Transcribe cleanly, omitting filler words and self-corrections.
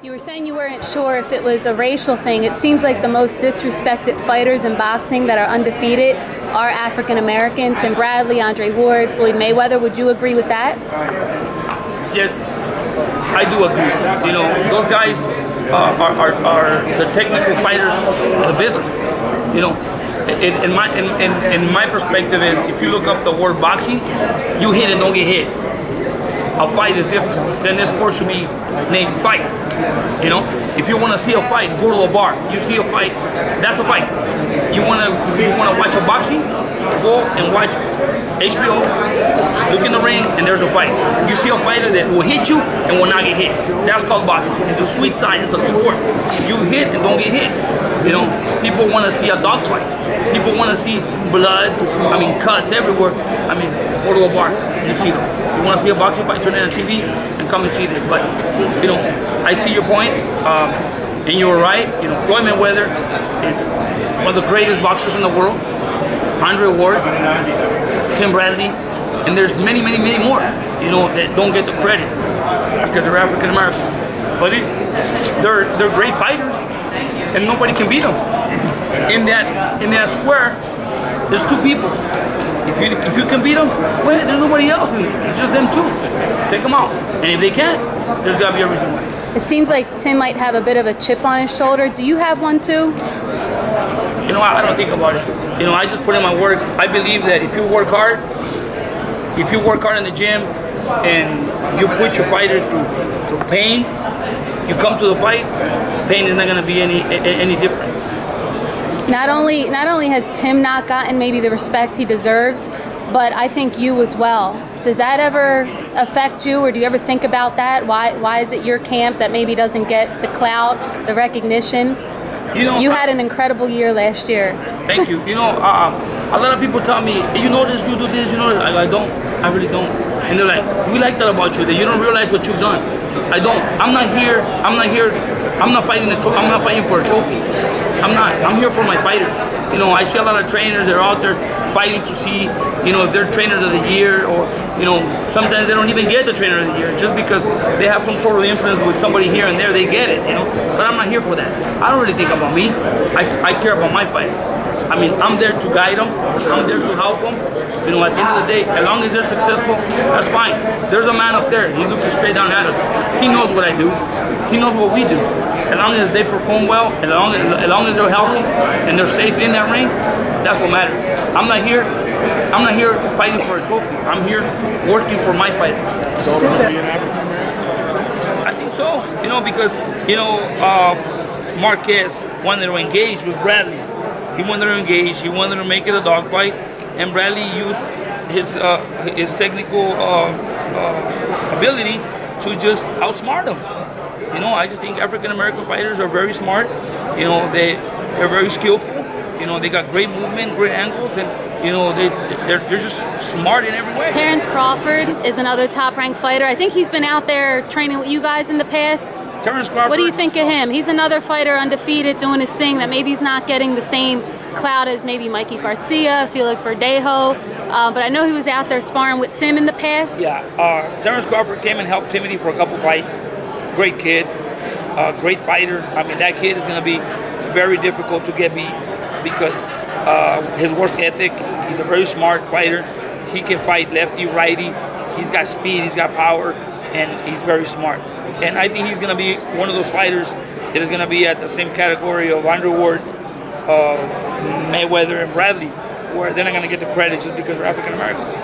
You were saying you weren't sure if it was a racial thing. It seems like the most disrespected fighters in boxing that are undefeated are African Americans. Tim Bradley, Andre Ward, Floyd Mayweather. Would you agree with that? Yes, I do agree. You know, those guys are the technical fighters of the business. You know, in my perspective is, if you look up the word boxing, you hit and don't get hit. A fight is different. Then this sport should be named fight. You know, if you want to see a fight, go to a bar. You see a fight, that's a fight. You wanna watch a boxing, go and watch HBO, look in the ring, and there's a fight. You see a fighter that will hit you and will not get hit. That's called boxing. It's a sweet science of the sport. You hit and don't get hit. You know, people want to see a dog fight. People want to see blood, cuts everywhere. Go to a bar and you see them. You want to see a boxing fight, turn it on TV and come and see this. But, you know, I see your point, and you were right. You know, Floyd Mayweather is one of the greatest boxers in the world. Andre Ward, Tim Bradley, and there's many, many, many more, you know, that don't get the credit because they're African Americans. But they're great fighters, and nobody can beat them. In that square, there's two people. If you can beat them, well, there's nobody else in it. It's just them two. Take them out. And if they can't, there's got to be a reason why. It seems like Tim might have a bit of a chip on his shoulder. Do you have one too? You know, I don't think about it. You know, I just put in my work. I believe that if you work hard in the gym and you put your fighter through pain, you come to the fight, pain is not going to be any different. Not only has Tim not gotten maybe the respect he deserves, but I think you as well. Does that ever affect you, or do you ever think about that? Why is it your camp that maybe doesn't get the clout, the recognition? You know, you had an incredible year last year. Thank you. You know, a lot of people tell me, hey, you know this, you do this, you know this. I don't. I really don't. And they're like, we like that about you, that you don't realize what you've done. I don't. I'm not here. I'm not fighting I'm not fighting for a trophy. I'm here for my fighter. You know, I see a lot of trainers that are out there fighting to see, you know, if they're trainers of the year, or, you know, sometimes they don't even get the trainer of the year just because they have some sort of influence with somebody here and there. They get it, you know. But I'm not here for that. I don't really think about me. I care about my fighters. I'm there to guide them. I'm there to help them. You know, at the end of the day, as long as they're successful, that's fine. There's a man up there. He's looking straight down at us. He knows what I do. He knows what we do. As long as they perform well, as long as they're healthy and they're safe in that ring, that's what matters. I'm not here fighting for a trophy. I'm here working for my fighters. So be an African American? I think so. You know, because, you know, Marquez wanted to engage with Bradley. He wanted to engage. He wanted to make it a dogfight, and Bradley used his technical ability to just outsmart him. You know, I just think African American fighters are very smart. You know, they're very skillful. You know, they got great movement, great angles, and you know, they're just smart in every way. Terrence Crawford is another top-ranked fighter. I think he's been out there training with you guys in the past. Terrence Crawford. What do you think of him? He's another fighter, undefeated, doing his thing that maybe he's not getting the same clout as maybe Mikey Garcia, Felix Verdejo, but I know he was out there sparring with Tim in the past. Yeah, Terrence Crawford came and helped Timothy for a couple fights. Great kid, great fighter. That kid is going to be very difficult to get beat because his work ethic. He's a very smart fighter. He can fight lefty, righty. He's got speed, he's got power, and he's very smart. And I think he's going to be one of those fighters that is going to be at the same category of Andre Ward, Mayweather, and Bradley, where they're not going to get the credit just because they're African Americans.